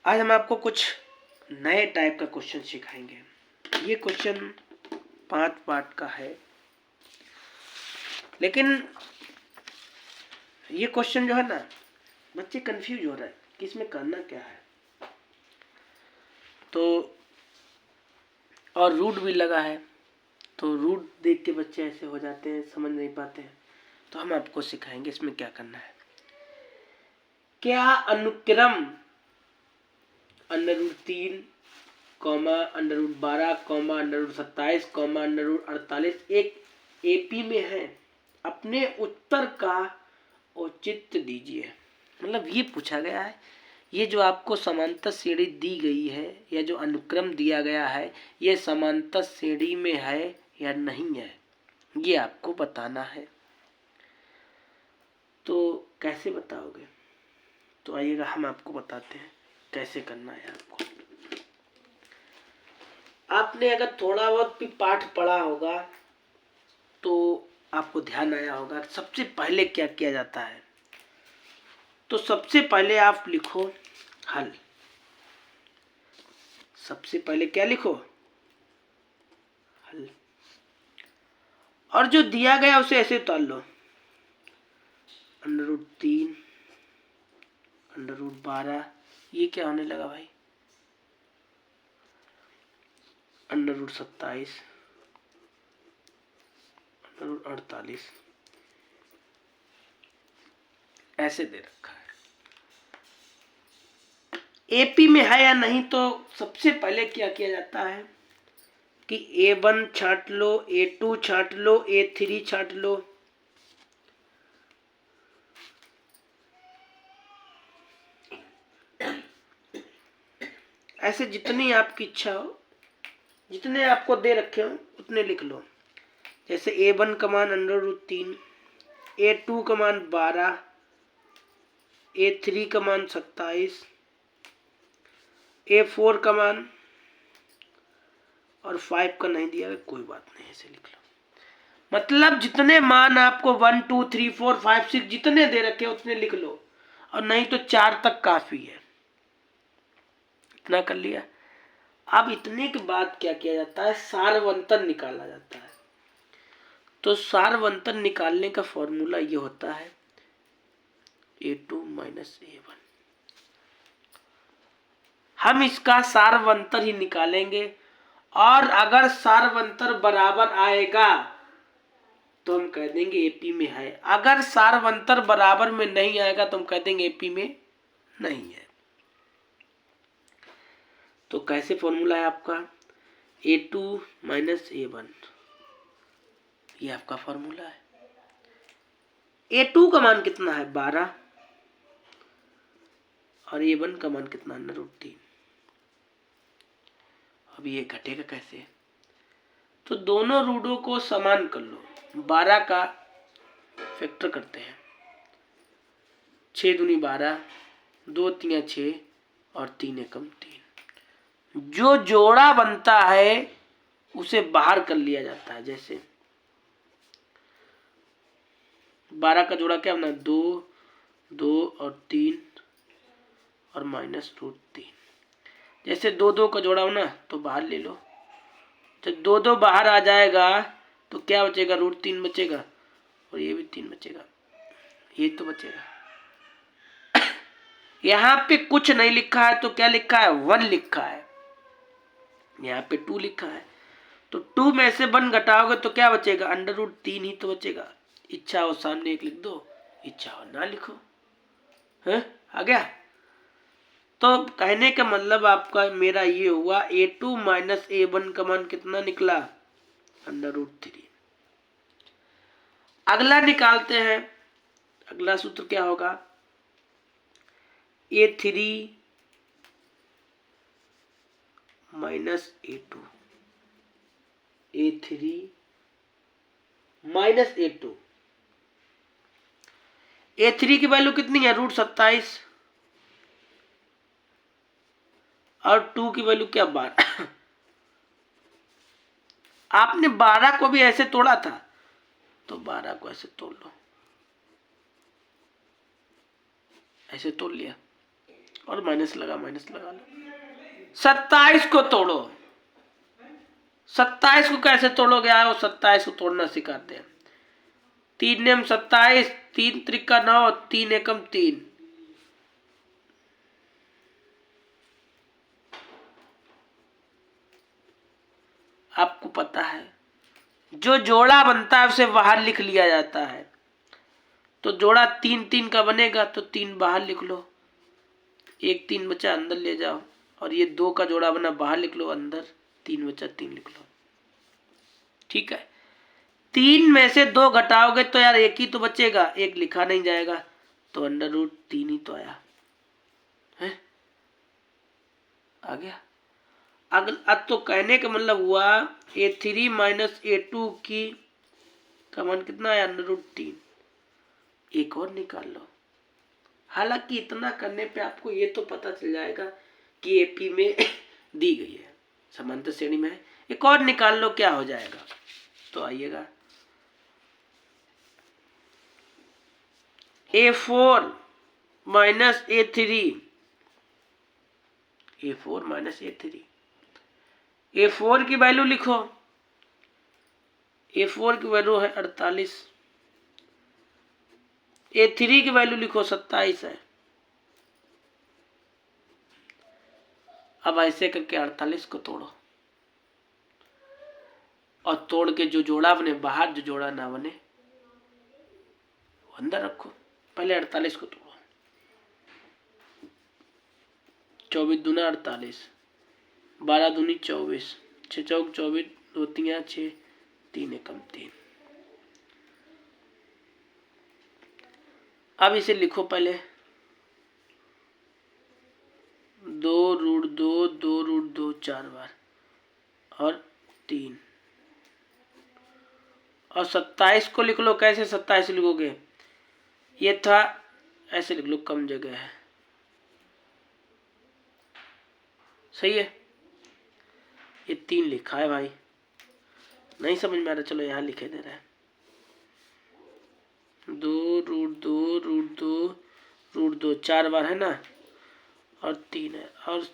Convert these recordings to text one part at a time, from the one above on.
आज हम आपको कुछ नए टाइप का क्वेश्चन सिखाएंगे। ये क्वेश्चन 5 पार्ट का है, लेकिन ये क्वेश्चन जो है ना, बच्चे कंफ्यूज हो रहे हैं कि इसमें करना क्या है। तो और रूट भी लगा है, तो रूट देख के बच्चे ऐसे हो जाते हैं, समझ नहीं पाते हैं। तो हम आपको सिखाएंगे इसमें क्या करना है। क्या अनुक्रम √3, √12, √27, √48 एक एपी में है? अपने उत्तर का औचित्य दीजिए। मतलब ये पूछा गया है, ये जो आपको समांतर श्रेणी दी गई है या जो अनुक्रम दिया गया है, ये समांतर श्रेणी में है या नहीं है, ये आपको बताना है। तो कैसे बताओगे? तो आइएगा हम आपको बताते हैं कैसे करना है। आपने अगर थोड़ा बहुत भी पाठ पढ़ा होगा तो आपको ध्यान आया होगा सबसे पहले क्या किया जाता है। तो सबसे पहले आप लिखो हल। सबसे पहले क्या लिखो? हल। और जो दिया गया उसे ऐसे उतार लो। √3, √12, ये क्या होने लगा भाई? √27, √48 ऐसे दे रखा है। एपी में है या नहीं, तो सबसे पहले क्या किया जाता है कि A1 छांट लो, A2 छांट लो, A3 छांट लो। ऐसे जितनी आपकी इच्छा हो, जितने आपको दे रखे हो उतने लिख लो। जैसे A1 का मान √3, A2 का मान 12, A3 का मान 27, A4 का मान और 5 का नहीं दिया, कोई बात नहीं, ऐसे लिख लो। मतलब जितने मान आपको 1 2 3 4 5 6 जितने दे रखे उतने लिख लो, और नहीं तो 4 तक काफी है। इतना कर लिया। अब इतने के बाद क्या किया जाता है? सारवंतर निकाला जाता है। तो सारवंतर निकालने का फॉर्मूला ये होता है A2 - A1। हम इसका सारवंतर ही निकालेंगे, और अगर सारवंतर बराबर आएगा तो हम कह देंगे एपी में है। अगर सारवंतर बराबर में नहीं आएगा तो हम कह देंगे एपी में नहीं है। तो कैसे फॉर्मूला है आपका? A2 - A1, ये आपका फॉर्मूला है। A2 का मान कितना है? 12, और A1 का मान कितना है? √3। अब ये घटेगा कैसे? तो दोनों रूटों को समान कर लो। 12 का फैक्टर करते हैं, 6 दूनी 12, 2 3 6 और 3 एकम 3। जो जोड़ा बनता है उसे बाहर कर लिया जाता है। जैसे 12 का जोड़ा क्या बना? 2 2 और 3 और -√3। जैसे 2 2 का जोड़ा हो ना, तो बाहर ले लो। जब 2 2 बाहर आ जाएगा तो क्या बचेगा? √3 बचेगा, और ये भी 3 बचेगा, ये तो बचेगा। यहाँ पे कुछ नहीं लिखा है तो क्या लिखा है? 1 लिखा है। यहाँ पे 2 लिखा है, तो 2 में से 1 घटाओगे तो क्या बचेगा? √3 ही तो बचेगा। इच्छा हो सामने 1 लिख दो, इच्छा हो ना लिखो। है आ गया? तो कहने का मतलब आपका मेरा ये हुआ A2 - A1 का मान कितना निकला? √3। अगला निकालते हैं। अगला सूत्र क्या होगा? A3 - A2, A3 - A2। A3 की वैल्यू कितनी है? √27, और 2 की वैल्यू क्या? 12। आपने 12 को भी ऐसे तोड़ा था, तो 12 को ऐसे तोड़ लो, ऐसे तोड़ लिया, और माइनस लगा लो। 27 को तोड़ो। 27 को कैसे तोड़ोगे? आओ 27 को तोड़ना सिखाते हैं। 3 नेम 27, 3 त्रिका 9, 3 एकम 3। आपको पता है जो जोड़ा बनता है उसे बाहर लिख लिया जाता है। तो जोड़ा 3 3 का बनेगा तो 3 बाहर लिख लो, 1 3 बचा अंदर ले जाओ, और ये 2 का जोड़ा बना बाहर लिख लो, अंदर 3 बचा 3 लिख लो। ठीक है, 3 में से 2 घटाओगे तो यार 1 ही तो बचेगा, 1 लिखा नहीं जाएगा, तो √3 ही तो आया है। आ गया। अब तो कहने का मतलब हुआ A3 माइनस A2 का मान कितना आया? √3। एक और निकाल लो। हालांकि इतना करने पे आपको ये तो पता चल जाएगा कि AP में दी गई है, समांतर श्रेणी में है। एक और निकाल लो, क्या हो जाएगा? तो आइएगा, A4 minus A3, A4 minus A3। A4 की वैल्यू लिखो, A4 की वैल्यू है 48, A3 की वैल्यू लिखो 27 है। अब ऐसे करके 48 को तोड़ो, और तोड़ के जो जोड़ा बने बाहर, जो जोड़ा ना बने वो अंदर रखो। पहले 48 को तोड़ो। 24 दूना 48, 12 दूनी 24, 6 चौक 24, 2 3 6, 3 एकम 3। अब इसे लिखो पहले 2√2, 2√2 4 बार, और 3, और 27 को लिख लो। कैसे 27 लिखोगे? ये था, ऐसे लिख लो, कम जगह है, सही है। ये 3 लिखा है भाई, नहीं समझ में आ रहा, चलो यहाँ लिखे दे रहा है। 2√2 4 बार है ना, और 3 है, और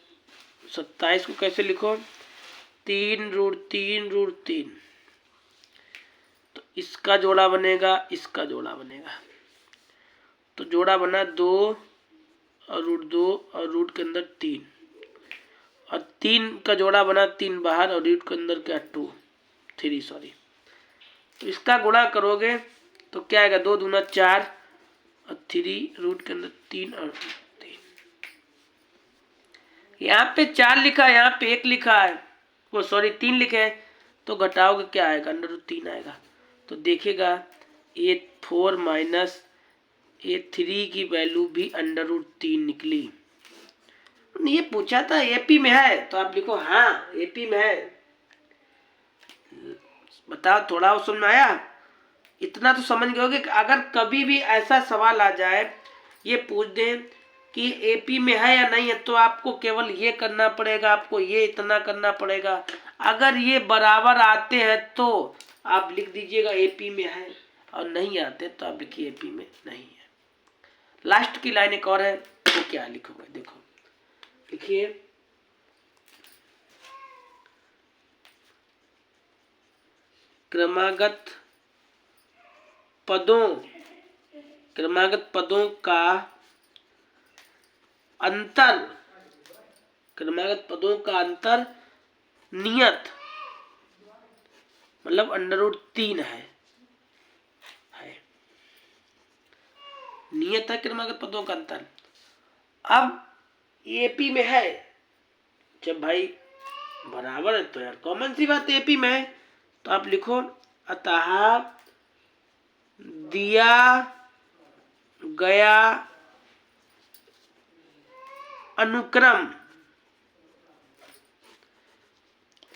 27 को कैसे लिखो? 3√3 तो इसका जोड़ा बनेगा, इसका जोड़ा बनेगा, तो जोड़ा बना 2 और √2 और रूट के अंदर 3, और 3 का जोड़ा बना 3 बाहर और रूट के अंदर क्या 3 सॉरी। तो इसका गुणा करोगे तो क्या आएगा? 2 दूना 4 और 3 रूट के अंदर 3 और 3। यहाँ पे 4 लिखा है, यहाँ पे 1 लिखा है, वो सॉरी 3 लिखे हैं, तो घटाओगे क्या आएगा? √3 आएगा। तो देखेगा A4 माइनस A3 की वैल्यू भी √3 निकली। ये पूछा था AP में है, तो आप लिखो हाँ AP में है। बताओ थोड़ा वो समझ में आया? इतना तो समझ गए होगे कि अगर कभी भी ऐसा सवाल आ जाए, ये पूछ दें कि AP में है या नहीं है, तो आपको केवल ये करना पड़ेगा, आपको ये इतना करना पड़ेगा। अगर ये बराबर आते हैं तो आप लिख दीजिएगा AP में है, और नहीं आते तो आप लिखिए AP में नहीं है। लास्ट की लाइन एक और है, तो क्या लिखोगे? देखो लिखिए, क्रमागत पदों का अंतर नियत मतलब √3 है। नियत है क्रमागत पदों का अंतर। अब AP में है, जब भाई बराबर है तो यार कॉमन सी बात AP में है, तो आप लिखो अतः दिया गया अनुक्रम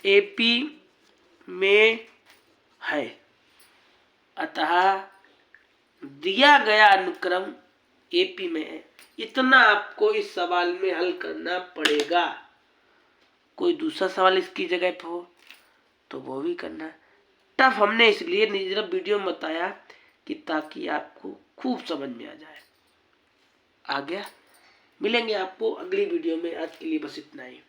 AP में है। अतः दिया गया अनुक्रम AP में है। इतना आपको इस सवाल में हल करना पड़ेगा। कोई दूसरा सवाल इसकी जगह पे हो तो वो भी करना। टफ हमने इसलिए निजरब वीडियो में बताया कि ताकि आपको खूब समझ में आ जाए। आ गया? मिलेंगे आपको अगली वीडियो में। आज के लिए बस इतना ही।